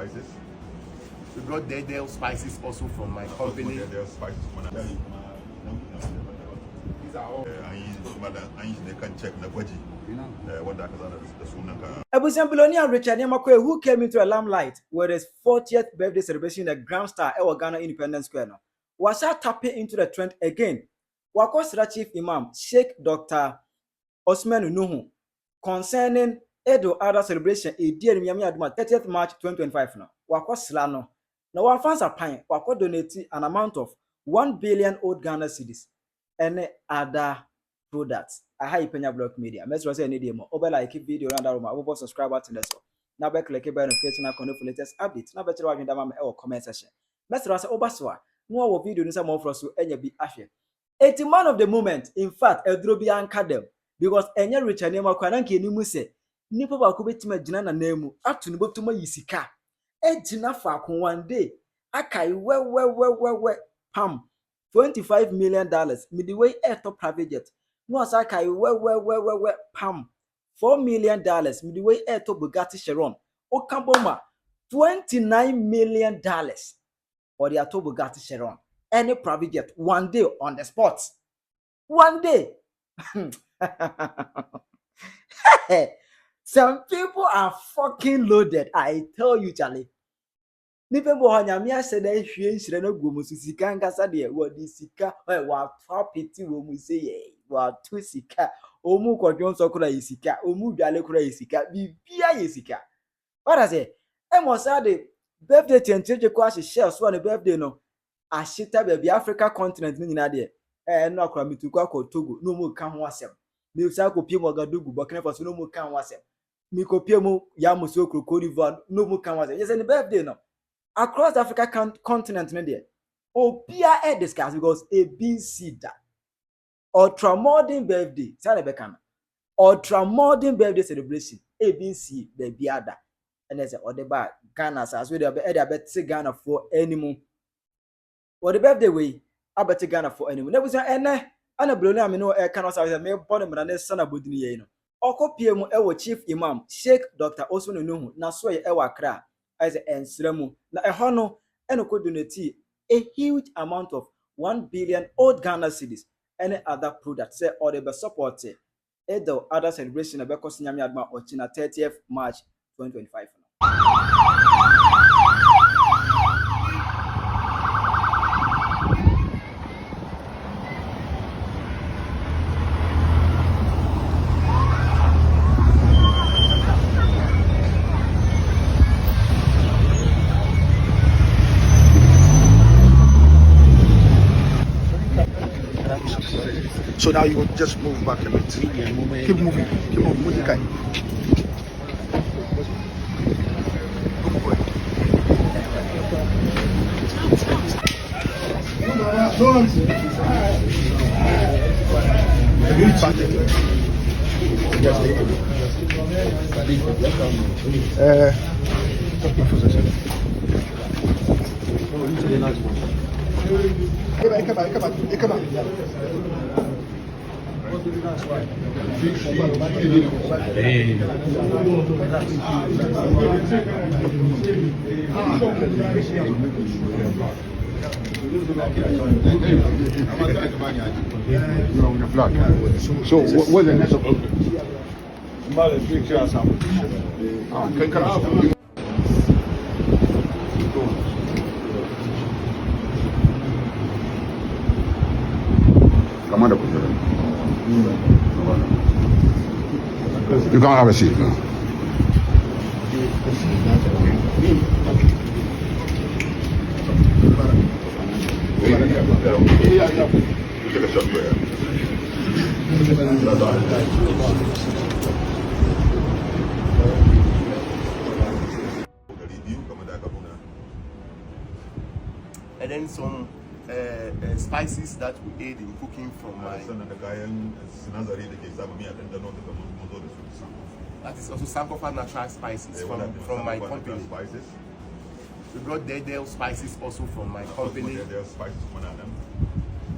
spices. We brought Dead spices also from my company. Dead spices. These are all. They can check the budget. What that is the Billionaire Richard Quaye, who came into the limelight with his 40th birthday celebration in the Grand Star at Ghana Independence Square now, was tapping into the trend again. Wakosra Chief Imam Sheikh Dr. Osman Nuhu concerning Edo Ada celebration a dear Miami Aduma 30th March 2025 now. Wakosra no. Now one fans are paying Wako donate an amount of 1 billion old Ghana cedis and other products. I have Penyah Block Media. Let's say any demo. Over like video and over subscribe button this. Now back click bell notification icon for latest updates. Now better watching them or comment section. Let's say Obaswa. No video ni some more for us to any be ashe. 80 man of the moment. In fact, a drobi anka them because any rich and name kwananke ni mu se nipa ba ko betima gina na nemu atu ni botuma yisika e gina fa ko one day akai we pam $25 million midway air top private jet no asakai we pam $4 million midway air top Bugatti Chiron o kamboma $29 million or the top Bugatti Chiron any private jet one day on the spot one day. Some people are fucking loaded. I tell you, Charlie. Nipe bo hanyamia said that she no go musika nkasa de wo di sika wa property wo mu say ye wa to sika omu kodwon so kura yisika omu dwale kura yisika bibia yisika. What I say? Emo say the birthday tenteje ko ahye share so na birthday no ahita be Africa continent ni nyina de no akura mituko akọ Togo no mu ka ho asem. Me say akopie mo Gadugu Burkina Faso no mu ka ho asem. Me kopie mo Yamoussoukro Cote d'Ivoire no mu ka ho asem. Yes, the birthday no across the Africa continent no there. Opia e discuss because ABC that ultra modern birthday say be can ultra modern birthday celebration ABC be biada and they say or the ba Ghana as we dey be Ghana for anymore. Or the birthday way abete Ghana for anymore. Never say ene ana Billionaire me no e kan say me born me na sana bodini ye no. Okopie mu e wo Chief Imam Sheikh Dr. Osman Nuhu na so ye e wa Accra as ensremu na eho no eno ko donate a huge amount of 1 billion old Ghana cedis any other product say or the support Edo other celebration na be kosi nyame adma ochina 30th March 2025 So now you will just move back a bit. Keep moving. Keep moving. Okay. Come on. So what's the next of you can't have a seat now. And then some spices that we aid in cooking from my. That is also sample for natural spices from my company. Spices. We brought Dead spices also from my company.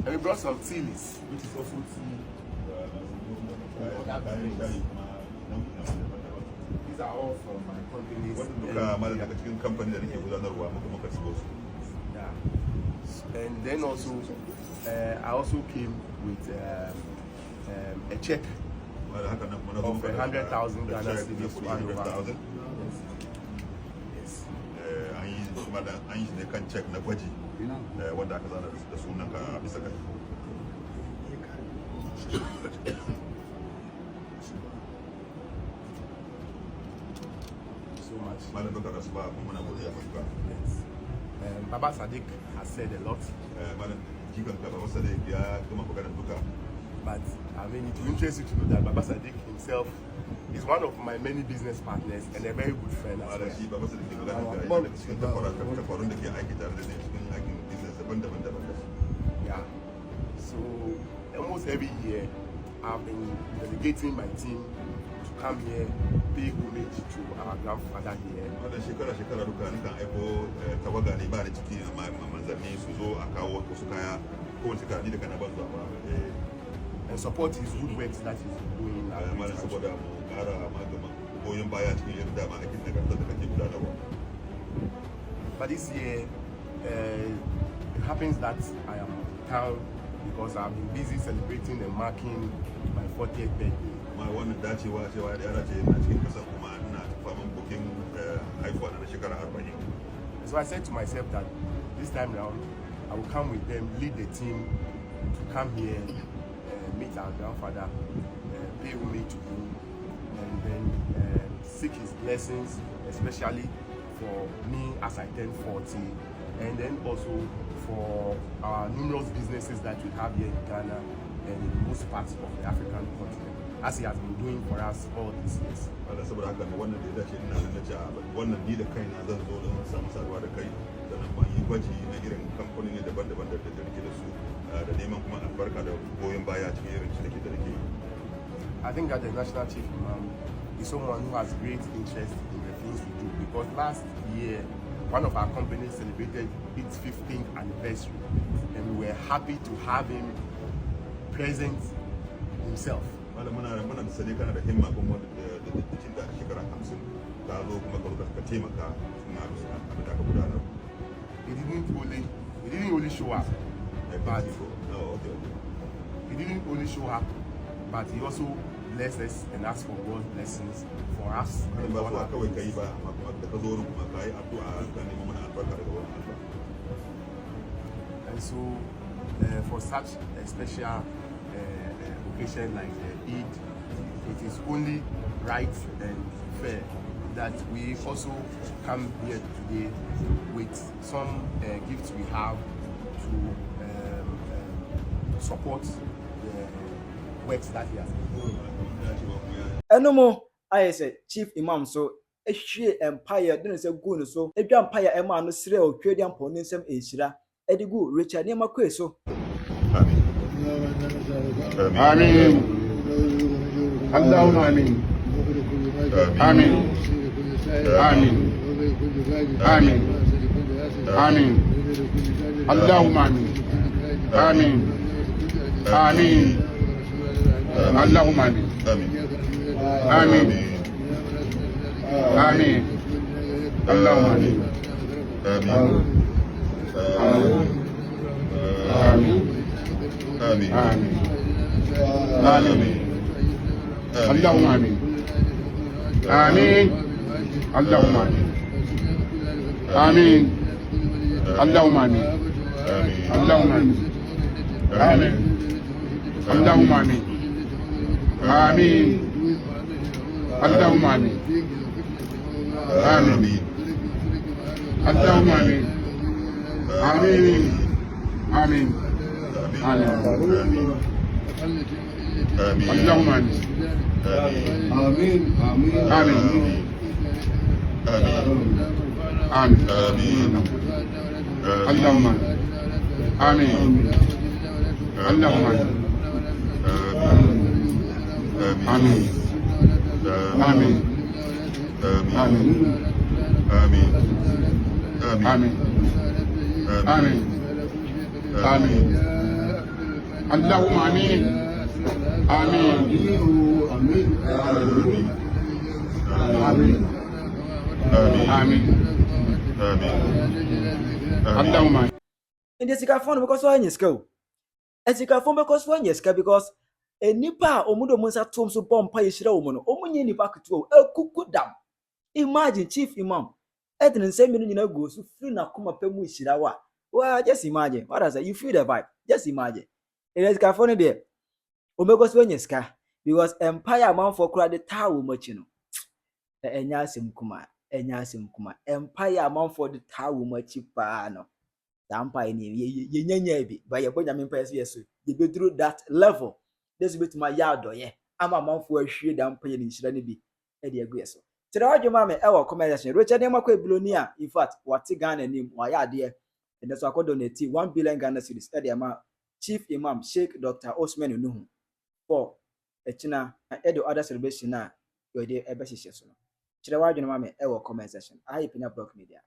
And we brought some cedis, which is also tea. These these are all from my companies. What duka malam daga cikin company da nake gudanarwa muka shigo su. Yeah. And then also, I also came with a check of 100,000 Ghana cedis to hand over. Yes. An yi ne kan check na gwaji wanda aka zana da sunan ka bisa kai. So much. Malam Dr. Rasba, muna godiya matuƙa. Yes. Baba Sadiq has said a lot. Malam jikan ka Baba Sadiq ya gama maganar duka. But I mean, it will interest you to know that Baba Sadiq himself is one of my many business partners and a very good friend as well. Shi Baba Sadiq ke magana da yana da cikin takwarun da ke aiki tare da ne cikin aikin business daban-daban. Yeah. So almost every year, I've been delegating my team to come here, pay homage to our grandfather here. Wannan shekara duka ni kan aiko tawaga ne ba da ciki amma manzanni su zo a kawo wasu kaya kowace shekara ni da kana ban zuwa ba. And support his good work that he's doing. Malam saboda mu kara magama goyon baya cikin irin dama aikin nagartar da kake gudanarwa. But this year, it happens that I am in town because I've been busy celebrating and marking my 40th birthday. Amma wannan dacewa cewa da yara ce na cikin kasar kuma ina faman bukin haifuwa na shekara 40. So I said to myself that this time round, I will come with them, lead the team to come here, meet our grandfather, pay homage to him, and then seek his blessings, especially for me as I turn 40, and then also for our numerous businesses that we have here in Ghana and in most parts of the African continent, as he has been doing for us all these years. Wanda saboda haka wannan da ya dace ina nan nace wannan ni da kaina zan zo don samu saduwa da kai sannan ban yi gwaji na irin kamfanoni daban-daban da nake da su da neman kuma albarka da goyon baya cikin irin ciniki da nake. I think that the National Chief Imam is someone who has great interest in the things we do, because last year one of our companies celebrated its 15th anniversary and we were happy to have him present himself. Malam muna da sani kana da himma kuma da cikin da shekara 50 ta zo kuma ka taimaka kuma abin da ka gudanar. He didn't only show up, but he didn't only show up, but he also blessed us and asked for God's blessings for us. And so, for such a special occasion like Eid, it is only right and fair that we also come here today with some gifts we have to support the works that he has been doing. Enomo, I said, Chief Imam, so a she empire didn't say good, so a empire Emma no sre or Canadian ponism Ashira, Edigu, Richard Nema Queso. Amen. Allahumma amin. Amen. Amen. Amen. Amen. Allahumma amin. Amen. Amen. Allahumma amin. Amen. Amen. Allahumma amin. Amen. Amen. Amen. Allahumma amin. Amin. Allahumma amin. Amin. Allahumma amin. Allahumma amin. Amin. Allahumma amin. Amin. Allahumma amin. Amin. Allahumma amin. Amin. Amin. Amin. Allahumma amin. Amin. Amin. Amin. Allahumma amin. Allahumma amin. Amin. Amin. Amin. Amin. Amin. Amin. Allahumma amin. Amin. Amen. I'm down, man. In the sika phone because why in school? A sika phone because why in school because a nipa omudo munsa tom so bompa yishira omono omunye nipa kutu e kuku dam. Imagine Chief Imam Edin same minute you go so free na kuma pemu yishira wa. Well, just imagine. What I say, you feel the vibe. Just imagine. In the sika phone there. Omegos when you ska because empire man for kura the tower much you know. Enya simkuma empire man for the tower much pa no. The empire ni ye bi but ye bonya me pass yes you be through that level. This bit my yard yeah. I'm a man for hwe the empire ni shira ni bi e de agu yeso. Tira wadwuma me e wo commendation Richard Emakwa Billionaire in fact what Ghana nim wa ya de and so akodo donate 1 billion Ghana cedis e de ma Chief Imam Sheikh Dr. Osman Nuhu for a china and other celebration na your day ever so. Chira wadwuma me e wo comment section. I Penyah Block Media.